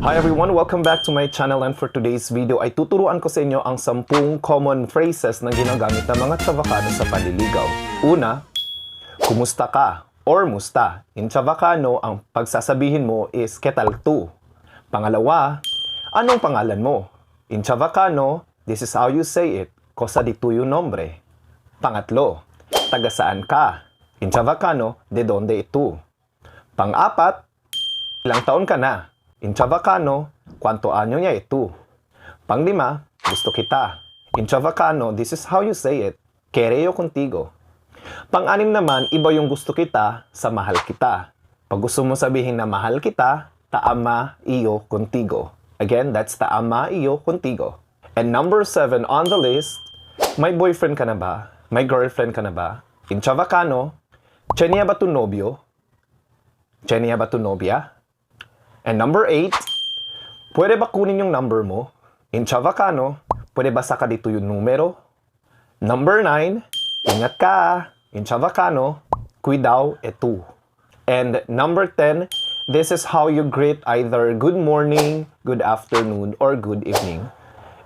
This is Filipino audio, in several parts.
Hi everyone! Welcome back to my channel, and for today's video ay tuturuan ko sa inyo ang 10 common phrases na ginagamit ng mga Chavacano sa panliligaw. Una, kumusta ka or musta. In Chavacano, ang pagsasabihin mo is ¿qué tal tú? Pangalawa, anong pangalan mo? In Chavacano, this is how you say it, cosa di tuyo nombre. Pangatlo, taga saan ka? In Chavacano, de donde tú? Pang-apat, ilang taon ka na? In Chavacano, cuánto año niya ito? Panglima, gusto kita. In Chavacano, this is how you say it, quereo contigo. Pang-anim naman, iba yung gusto kita sa mahal kita. Pag gusto mo sabihin na mahal kita, taama iyo contigo. Again, that's taama iyo contigo. And number 7 on the list, may boyfriend ka na ba? May girlfriend ka na ba? In Chavacano, ¿tiene ba tu novio? ¿Tiene ba tu novia? And number 8, pwede ba kunin yung number mo? In Chavacano, pwede ba saka dito yung numero? Number 9, ingat ka. In Chavacano, cuidao etu. And number 10, this is how you greet either good morning, good afternoon, or good evening.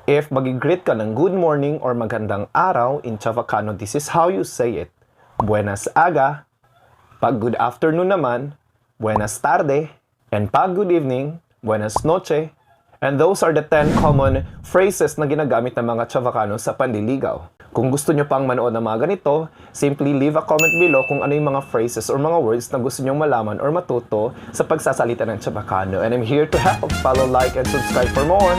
If mag-greet ka ng good morning or magandang araw, in Chavacano, this is how you say it. Buenas aga. Pag good afternoon naman, buenas tarde. And pag good evening, buenas noche. And those are the 10 common phrases na ginagamit ng mga Chavacano sa panliligaw. Kung gusto nyo pang manood ng mga ganito, simply leave a comment below kung ano yung mga phrases or mga words na gusto nyong malaman or matuto sa pagsasalita ng Chavacano. And I'm here to help. Follow, like, and subscribe for more.